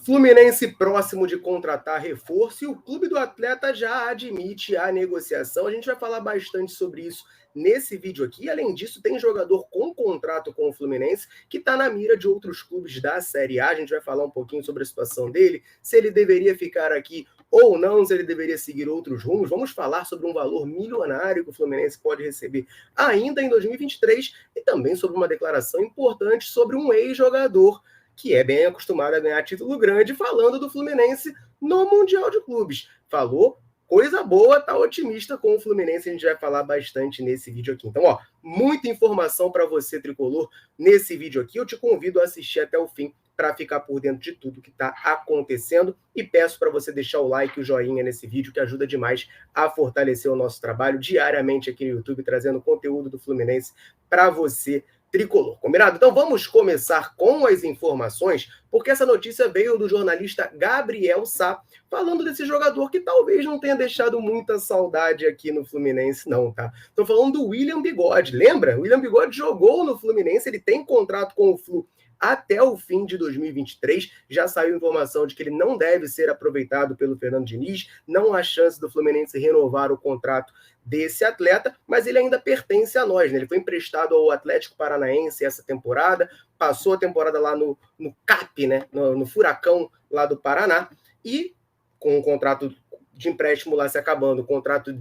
Fluminense próximo de contratar reforço e o clube do atleta já admite a negociação. A gente vai falar bastante sobre isso nesse vídeo aqui. Além disso, tem jogador com contrato com o Fluminense que está na mira de outros clubes da Série A. A gente vai falar um pouquinho sobre a situação dele, se ele deveria ficar aqui ou não, se ele deveria seguir outros rumos. Vamos falar sobre um valor milionário que o Fluminense pode receber ainda em 2023 e também sobre uma declaração importante sobre um ex-jogador que é bem acostumado a ganhar título grande, falando do Fluminense no Mundial de Clubes. Falou coisa boa, tá otimista com o Fluminense, a gente vai falar bastante nesse vídeo aqui. Então, ó, muita informação para você, tricolor, nesse vídeo aqui. Eu te convido a assistir até o fim para ficar por dentro de tudo que está acontecendo e peço para você deixar o like e o joinha nesse vídeo, que ajuda demais a fortalecer o nosso trabalho diariamente aqui no YouTube, trazendo conteúdo do Fluminense para você, tricolor, combinado? Então vamos começar com as informações, porque essa notícia veio do jornalista Gabriel Sá, falando desse jogador que talvez não tenha deixado muita saudade aqui no Fluminense não, tá? Tô falando do William Bigode, lembra? O William Bigode jogou no Fluminense, ele tem contrato com o Flu até o fim de 2023, já saiu informação de que ele não deve ser aproveitado pelo Fernando Diniz, não há chance do Fluminense renovar o contrato desse atleta, mas ele ainda pertence a nós, né? Ele foi emprestado ao Atlético Paranaense essa temporada, passou a temporada lá no CAP, né? No Furacão lá do Paraná, e com o contrato de empréstimo lá se acabando, o contrato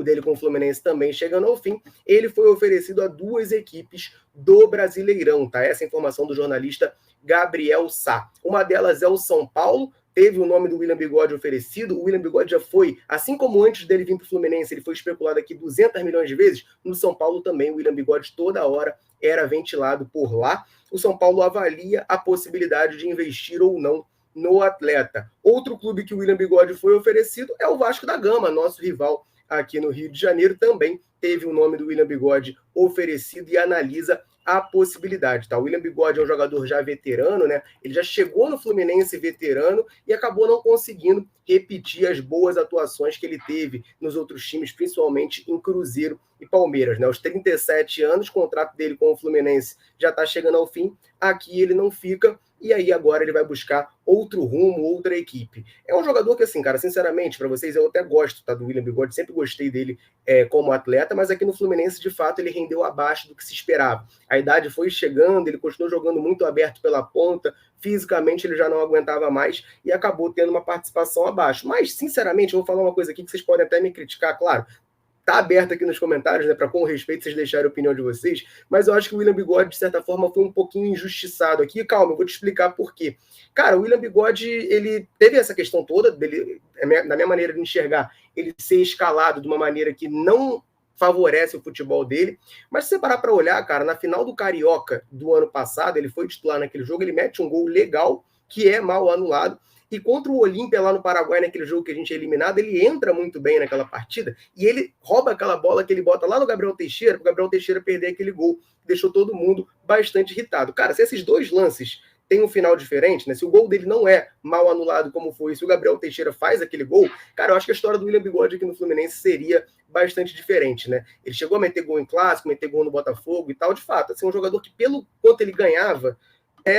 dele com o Fluminense também chegando ao fim, ele foi oferecido a duas equipes do Brasileirão, tá? Essa é a informação do jornalista Gabriel Sá. Uma delas é o São Paulo, teve o nome do William Bigode oferecido, o William Bigode já foi, assim como antes dele vir para o Fluminense, ele foi especulado aqui 200 milhões de vezes, no São Paulo também o William Bigode toda hora era ventilado por lá. O São Paulo avalia a possibilidade de investir ou não no atleta. Outro clube que o William Bigode foi oferecido é o Vasco da Gama, nosso rival aqui no Rio de Janeiro, também teve o nome do William Bigode oferecido e analisa a possibilidade, tá? O William Bigode é um jogador já veterano, né? Ele já chegou no Fluminense veterano e acabou não conseguindo repetir as boas atuações que ele teve nos outros times, principalmente em Cruzeiro e Palmeiras, né? Aos 37 anos, o contrato dele com o Fluminense já está chegando ao fim, aqui ele não fica, e aí agora ele vai buscar outro rumo, outra equipe. É um jogador que, assim, cara, sinceramente, para vocês, eu até gosto, tá, do William Bigode, sempre gostei dele como atleta, mas aqui no Fluminense, de fato, ele rendeu abaixo do que se esperava. A idade foi chegando, ele continuou jogando muito aberto pela ponta, fisicamente ele já não aguentava mais e acabou tendo uma participação abaixo. Mas, sinceramente, eu vou falar uma coisa aqui que vocês podem até me criticar, claro, tá aberto aqui nos comentários, né, para com respeito vocês deixarem a opinião de vocês, mas eu acho que o William Bigode, de certa forma, foi um pouquinho injustiçado aqui. Calma, eu vou te explicar por quê. Cara, o William Bigode, ele teve essa questão toda, dele, na minha maneira de enxergar, ele ser escalado de uma maneira que não favorece o futebol dele, mas se você parar para olhar, cara, na final do Carioca do ano passado, ele foi titular naquele jogo, ele mete um gol legal, que é mal anulado, e contra o Olímpia lá no Paraguai, naquele jogo que a gente é eliminado, ele entra muito bem naquela partida e ele rouba aquela bola que ele bota lá no Gabriel Teixeira, para o Gabriel Teixeira perder aquele gol, deixou todo mundo bastante irritado. Cara, se esses dois lances têm um final diferente, né? Se o gol dele não é mal anulado como foi, se o Gabriel Teixeira faz aquele gol, cara, eu acho que a história do William Bigode aqui no Fluminense seria bastante diferente, né? Ele chegou a meter gol em clássico, meter gol no Botafogo e tal, de fato, assim, um jogador que pelo quanto ele ganhava,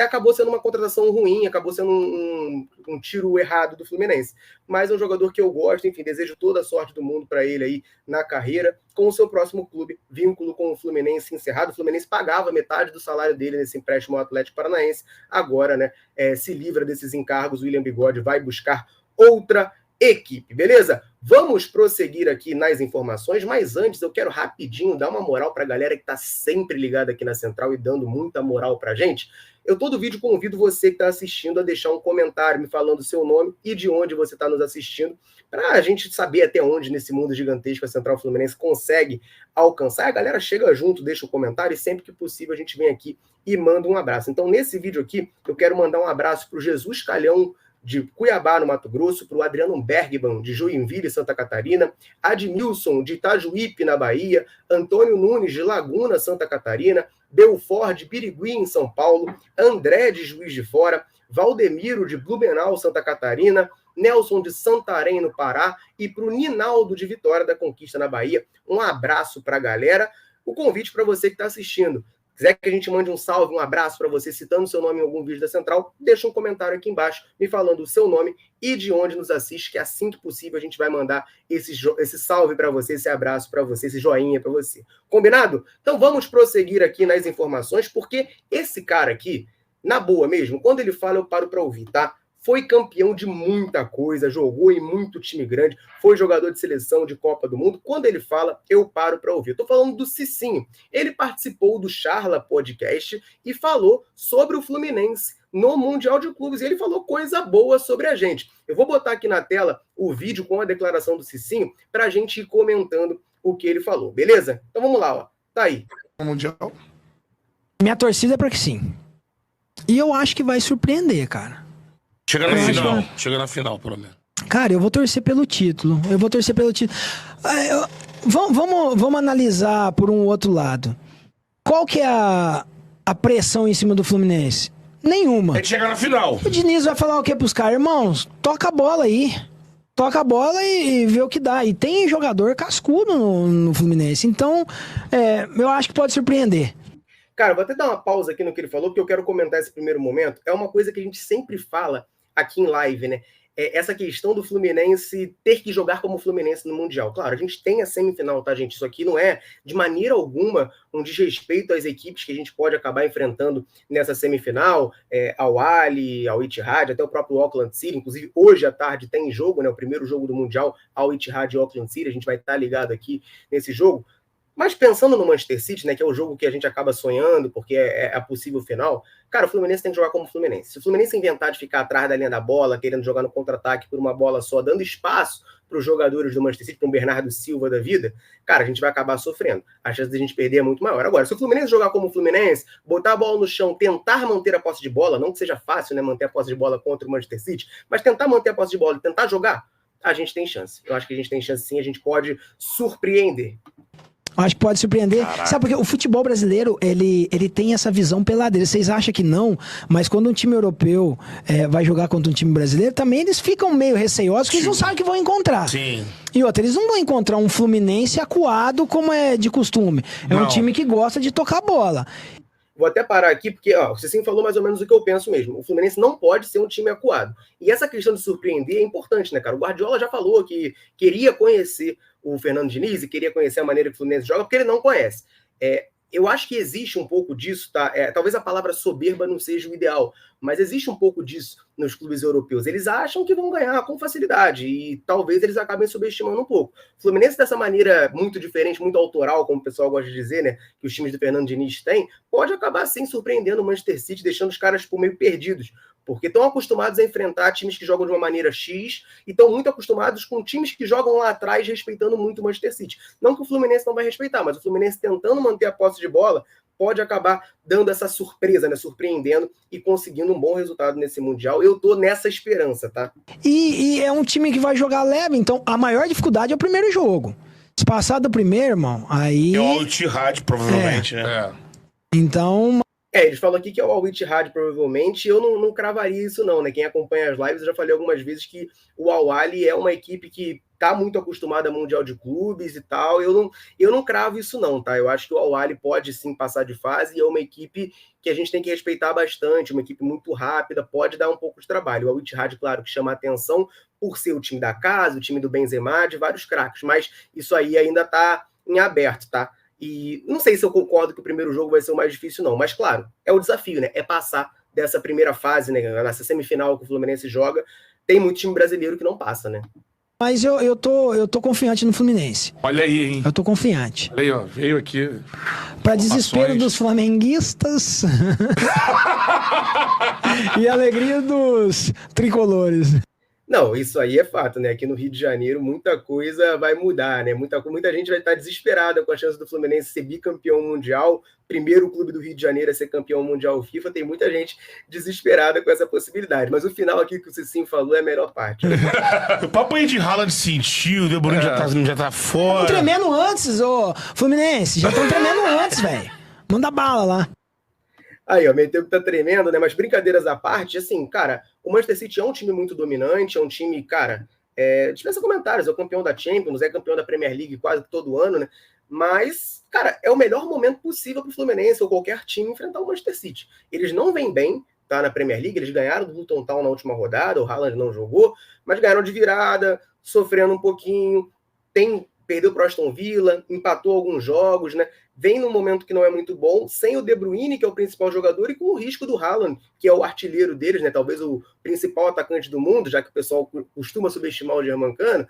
acabou sendo uma contratação ruim, acabou sendo um tiro errado do Fluminense. Mas é um jogador que eu gosto, enfim, desejo toda a sorte do mundo para ele aí na carreira, com o seu próximo clube, vínculo com o Fluminense encerrado. O Fluminense pagava metade do salário dele nesse empréstimo ao Atlético Paranaense, agora, né, se livra desses encargos, o William Bigode vai buscar outra equipe, beleza? Vamos prosseguir aqui nas informações, mas antes eu quero rapidinho dar uma moral para a galera que está sempre ligada aqui na Central e dando muita moral para a gente. Eu todo vídeo convido você que está assistindo a deixar um comentário me falando o seu nome e de onde você está nos assistindo, para a gente saber até onde nesse mundo gigantesco a Central Fluminense consegue alcançar. A galera chega junto, deixa o comentário e sempre que possível a gente vem aqui e manda um abraço. Então nesse vídeo aqui eu quero mandar um abraço para o Jesus Calhão, de Cuiabá, no Mato Grosso, para o Adriano Bergman, de Joinville, Santa Catarina, Admilson, de Itajuípe, na Bahia, Antônio Nunes, de Laguna, Santa Catarina, Belfort, de Birigui, em São Paulo, André, de Juiz de Fora, Valdemiro, de Blumenau, Santa Catarina, Nelson, de Santarém, no Pará, e para o Ninaldo, de Vitória da Conquista, na Bahia. Um abraço para a galera. O convite para você que está assistindo. quiser que a gente mande um salve, um abraço para você, citando seu nome em algum vídeo da Central, deixa um comentário aqui embaixo me falando o seu nome e de onde nos assiste, que assim que possível a gente vai mandar esse salve para você, esse abraço para você, esse joinha para você. Combinado? Então vamos prosseguir aqui nas informações, porque esse cara aqui, na boa mesmo, quando ele fala eu paro para ouvir, tá? Foi campeão de muita coisa, jogou em muito time grande, foi jogador de seleção de Copa do Mundo. Quando ele fala, eu paro para ouvir. Estou falando do Cicinho. Ele participou do Charla Podcast e falou sobre o Fluminense no Mundial de Clubes. E ele falou coisa boa sobre a gente. Eu vou botar aqui na tela o vídeo com a declaração do Cicinho para a gente ir comentando o que ele falou, beleza? Então vamos lá, ó. Tá aí. Mundial. Minha torcida é para que sim. E eu acho que vai surpreender, cara. Chega na final. Chega na final, pelo menos. Cara, eu vou torcer pelo título. Vamos analisar por um outro lado. Qual que é a pressão em cima do Fluminense? Nenhuma. É de chegar na final. O Diniz vai falar o quê pros caras? Irmãos, toca a bola aí. Toca a bola e vê o que dá. E tem jogador cascudo no Fluminense. Então, eu acho que pode surpreender. Cara, vou até dar uma pausa aqui no que ele falou, porque eu quero comentar esse primeiro momento. É uma coisa que a gente sempre fala aqui em live, né? Essa questão do Fluminense ter que jogar como Fluminense no Mundial. Claro, a gente tem a semifinal, tá, gente? Isso aqui não é, de maneira alguma, um desrespeito às equipes que a gente pode acabar enfrentando nessa semifinal, ao Al-Ahly, ao Ittihad, até o próprio Auckland City. Inclusive, hoje à tarde tem jogo, né? O primeiro jogo do Mundial, ao Ittihad e Auckland City. A gente vai estar ligado aqui nesse jogo. Mas pensando no Manchester City, né, que é o jogo que a gente acaba sonhando, porque é a possível final, cara, o Fluminense tem que jogar como Fluminense. Se o Fluminense inventar de ficar atrás da linha da bola, querendo jogar no contra-ataque por uma bola só, dando espaço para os jogadores do Manchester City, para um Bernardo Silva da vida, cara, a gente vai acabar sofrendo. A chance de a gente perder é muito maior. Agora, se o Fluminense jogar como Fluminense, botar a bola no chão, tentar manter a posse de bola, não que seja fácil, né, manter a posse de bola contra o Manchester City, mas tentar manter a posse de bola e tentar jogar, a gente tem chance. Eu acho que a gente tem chance sim, a gente pode surpreender. Acho que pode surpreender. Caraca. Sabe porque o futebol brasileiro, ele tem essa visão peladeira. Vocês acham que não, mas quando um time europeu vai jogar contra um time brasileiro, também eles ficam meio receiosos, porque eles não sabem o que vão encontrar. Sim. E outra, eles não vão encontrar um Fluminense acuado como é de costume. É um time que gosta de tocar bola. Vou até parar aqui, porque o Cicinho falou mais ou menos o que eu penso mesmo. O Fluminense não pode ser um time acuado. E essa questão de surpreender é importante, né, cara? O Guardiola já falou que queria conhecer o Fernando Diniz e queria conhecer a maneira que o Fluminense joga, porque ele não conhece. Eu acho que existe um pouco disso, tá? Talvez a palavra soberba não seja o ideal, mas existe um pouco disso nos clubes europeus. Eles acham que vão ganhar com facilidade e talvez eles acabem subestimando um pouco. O Fluminense, dessa maneira muito diferente, muito autoral, como o pessoal gosta de dizer, né? Que os times do Fernando Diniz têm, pode acabar, sim, surpreendendo o Manchester City, deixando os caras meio perdidos. Porque estão acostumados a enfrentar times que jogam de uma maneira X e estão muito acostumados com times que jogam lá atrás, respeitando muito o Manchester City. Não que o Fluminense não vai respeitar, mas o Fluminense tentando manter a posse de bola pode acabar dando essa surpresa, né? Surpreendendo e conseguindo um bom resultado nesse Mundial. Eu tô nessa esperança, tá? E é um time que vai jogar leve, então a maior dificuldade é o primeiro jogo. Se passar do primeiro, irmão, aí... É o Al-Ittihad, provavelmente, né? Então... Eles falam aqui que é o Al-Ittihad, provavelmente. Eu não cravaria isso, não, né? Quem acompanha as lives, eu já falei algumas vezes que o Al-Ahly é uma equipe que tá muito acostumada a Mundial de Clubes e tal. Eu não cravo isso, não, tá? Eu acho que o Al-Ahly pode, sim, passar de fase e é uma equipe que a gente tem que respeitar bastante, uma equipe muito rápida, pode dar um pouco de trabalho. O Al-Ittihad, claro, que chama a atenção por ser o time da casa, o time do Benzema, de vários craques, mas isso aí ainda tá em aberto, tá? E não sei se eu concordo que o primeiro jogo vai ser o mais difícil, não. Mas, claro, é o desafio, né? É passar dessa primeira fase, né? Nessa semifinal que o Fluminense joga. Tem muito time brasileiro que não passa, né? Mas eu tô confiante no Fluminense. Olha aí, hein? Eu tô confiante. Olha aí, ó. Veio aqui. Pra desespero dos flamenguistas e alegria dos tricolores. Não, isso aí é fato, né? Aqui no Rio de Janeiro muita coisa vai mudar, né? Muita gente vai estar desesperada com a chance do Fluminense ser bicampeão mundial, primeiro clube do Rio de Janeiro a ser campeão mundial FIFA. Tem muita gente desesperada com essa possibilidade. Mas o final aqui que o Cicinho falou é a melhor parte. O papo aí de Haaland sentiu, o De Bruyne já tá fora. Estão tremendo antes, ô Fluminense. Já estão tremendo antes, velho. Manda bala lá. Aí, ó, meio tempo tá tremendo, né? Mas brincadeiras à parte, assim, cara, o Manchester City é um time muito dominante, é um time, cara, dispensa comentários, é o campeão da Champions, é campeão da Premier League quase todo ano, né? Mas, cara, é o melhor momento possível para o Fluminense ou qualquer time enfrentar o Manchester City. Eles não vêm bem, tá, na Premier League, eles ganharam do Luton Town na última rodada, o Haaland não jogou, mas ganharam de virada, sofrendo um pouquinho, perdeu para o Aston Villa, empatou alguns jogos, né? Vem num momento que não é muito bom, sem o De Bruyne, que é o principal jogador, e com o risco do Haaland, que é o artilheiro deles, né? Talvez o principal atacante do mundo, já que o pessoal costuma subestimar o Germancano,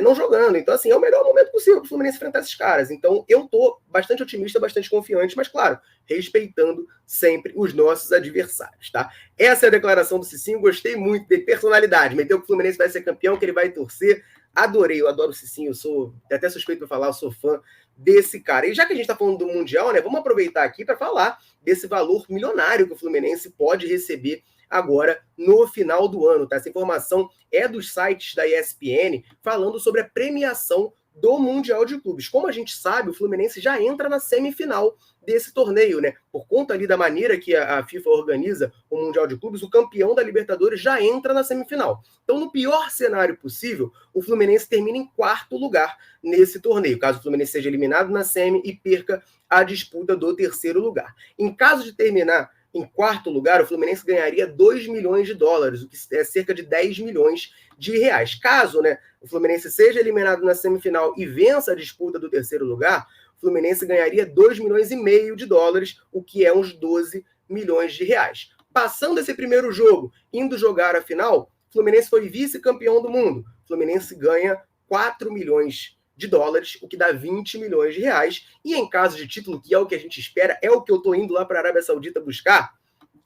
não jogando. Então, assim, é o melhor momento possível para o Fluminense enfrentar esses caras. Então, eu tô bastante otimista, bastante confiante, mas, claro, respeitando sempre os nossos adversários, tá? Essa é a declaração do Cicinho, gostei muito de personalidade. Meteu que o Fluminense vai ser campeão, que ele vai torcer. Adorei, eu adoro o Cicinho, eu sou até suspeito para falar, eu sou fã desse cara. E já que a gente está falando do Mundial, né, vamos aproveitar aqui para falar desse valor milionário que o Fluminense pode receber agora no final do ano, tá? Essa informação é dos sites da ESPN falando sobre a premiação do Mundial de Clubes. Como a gente sabe, o Fluminense já entra na semifinal desse torneio, né? Por conta ali da maneira que a FIFA organiza o Mundial de Clubes, o campeão da Libertadores já entra na semifinal. Então, no pior cenário possível, o Fluminense termina em quarto lugar nesse torneio, caso o Fluminense seja eliminado na semi e perca a disputa do terceiro lugar. Em caso de terminar em quarto lugar, o Fluminense ganharia 2 milhões de dólares, o que é cerca de 10 milhões de reais. Caso, né, o Fluminense seja eliminado na semifinal e vença a disputa do terceiro lugar, o Fluminense ganharia 2 milhões e meio de dólares, o que é uns 12 milhões de reais. Passando esse primeiro jogo, indo jogar a final, o Fluminense foi vice-campeão do mundo. O Fluminense ganha 4 milhões de dólares, o que dá 20 milhões de reais. E em caso de título, que é o que a gente espera, é o que eu estou indo lá para a Arábia Saudita buscar,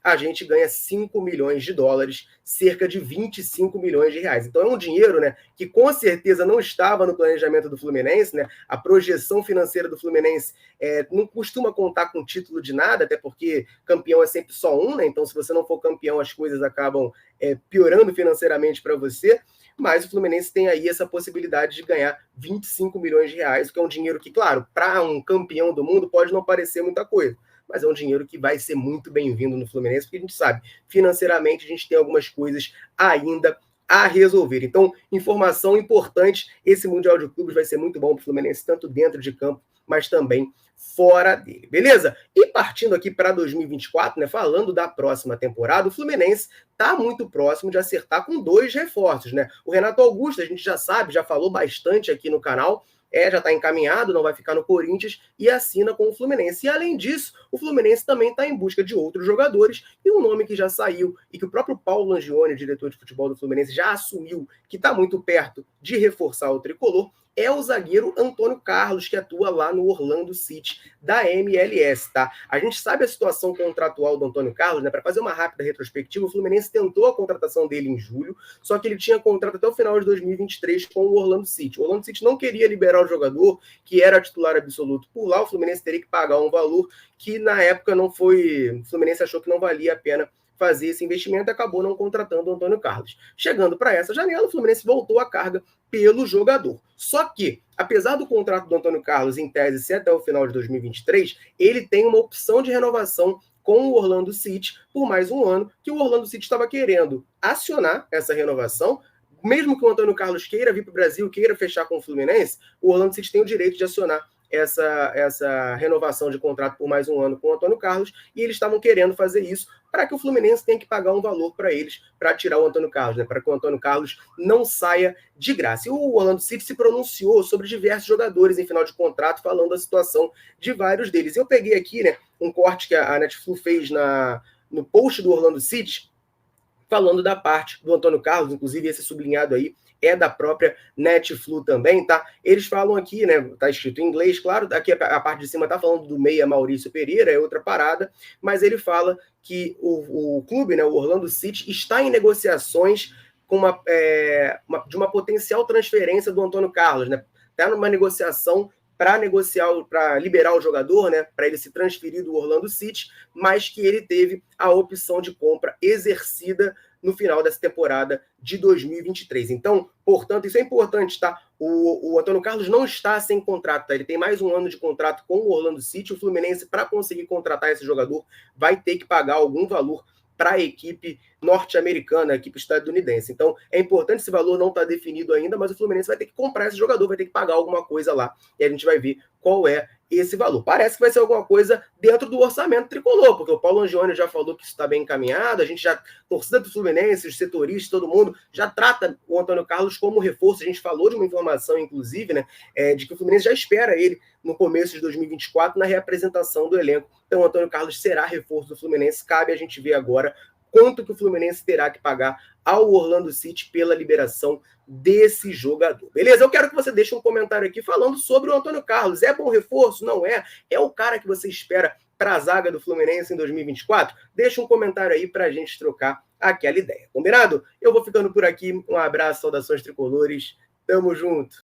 a gente ganha 5 milhões de dólares, cerca de 25 milhões de reais. Então é um dinheiro, né, que com certeza não estava no planejamento do Fluminense, né? A projeção financeira do Fluminense não costuma contar com título de nada, até porque campeão é sempre só um, né? Então se você não for campeão, as coisas acabam piorando financeiramente para você. Mas o Fluminense tem aí essa possibilidade de ganhar 25 milhões de reais, que é um dinheiro que, claro, para um campeão do mundo pode não parecer muita coisa, mas é um dinheiro que vai ser muito bem-vindo no Fluminense, porque a gente sabe, financeiramente a gente tem algumas coisas ainda a resolver. Então, informação importante, esse Mundial de Clubes vai ser muito bom para o Fluminense, tanto dentro de campo, mas também fora dele, beleza? E partindo aqui para 2024, né, falando da próxima temporada, o Fluminense está muito próximo de acertar com 2 reforços, né? O Renato Augusto, a gente já sabe, já falou bastante aqui no canal, já está encaminhado, não vai ficar no Corinthians e assina com o Fluminense. E além disso, o Fluminense também está em busca de outros jogadores, e um nome que já saiu e que o próprio Paulo Langione, diretor de futebol do Fluminense, já assumiu que está muito perto de reforçar o tricolor, é o zagueiro Antônio Carlos, que atua lá no Orlando City da MLS, tá? A gente sabe a situação contratual do Antônio Carlos, né? Para fazer uma rápida retrospectiva, o Fluminense tentou a contratação dele em julho, só que ele tinha contrato até o final de 2023 com o Orlando City. O Orlando City não queria liberar o jogador, que era titular absoluto por lá, o Fluminense teria que pagar um valor que na época não foi... O Fluminense achou que não valia a pena fazer esse investimento e acabou não contratando o Antônio Carlos. Chegando para essa janela, o Fluminense voltou a carga pelo jogador. Só que, apesar do contrato do Antônio Carlos, em tese, ser até o final de 2023, ele tem uma opção de renovação com o Orlando City por mais um ano, que o Orlando City estava querendo acionar essa renovação. Mesmo que o Antônio Carlos queira vir para o Brasil, queira fechar com o Fluminense, o Orlando City tem o direito de acionar essa renovação de contrato por mais um ano com o Antônio Carlos, e eles estavam querendo fazer isso para que o Fluminense tenha que pagar um valor para eles, para tirar o Antônio Carlos, né? Para que o Antônio Carlos não saia de graça. E o Orlando City se pronunciou sobre diversos jogadores em final de contrato, falando da situação de vários deles. Eu peguei aqui, né, um corte que a Netflix fez no post do Orlando City, falando da parte do Antônio Carlos, inclusive esse sublinhado aí é da própria Netflix também, tá? Eles falam aqui, né, tá escrito em inglês, claro, aqui a parte de cima tá falando do meia Maurício Pereira, é outra parada, mas ele fala que o clube, né, o Orlando City, está em negociações com de uma potencial transferência do Antônio Carlos, né? Tá numa negociação para negociar, para liberar o jogador, né, para ele se transferir do Orlando City, mas que ele teve a opção de compra exercida no final dessa temporada de 2023. Então, portanto, isso é importante, tá? O Antônio Carlos não está sem contrato, tá? Ele tem mais um ano de contrato com o Orlando City. O Fluminense, para conseguir contratar esse jogador, vai ter que pagar algum valor para a equipe norte-americana, a equipe estadunidense. Então, é importante, esse valor não está definido ainda, mas o Fluminense vai ter que comprar esse jogador, vai ter que pagar alguma coisa lá, e a gente vai ver qual é esse valor. Parece que vai ser alguma coisa dentro do orçamento tricolor, porque o Paulo Angione já falou que isso está bem encaminhado, a gente já, torcida do Fluminense, os setoristas, todo mundo, já trata o Antônio Carlos como reforço. A gente falou de uma informação, inclusive, né, de que o Fluminense já espera ele no começo de 2024, na reapresentação do elenco. Então, o Antônio Carlos será reforço do Fluminense. Cabe a gente ver agora quanto que o Fluminense terá que pagar ao Orlando City pela liberação desse jogador. Beleza? Eu quero que você deixe um comentário aqui falando sobre o Antônio Carlos. É bom reforço? Não é? É o cara que você espera para a zaga do Fluminense em 2024? Deixa um comentário aí para a gente trocar aquela ideia. Combinado? Eu vou ficando por aqui. Um abraço, saudações tricolores. Tamo junto.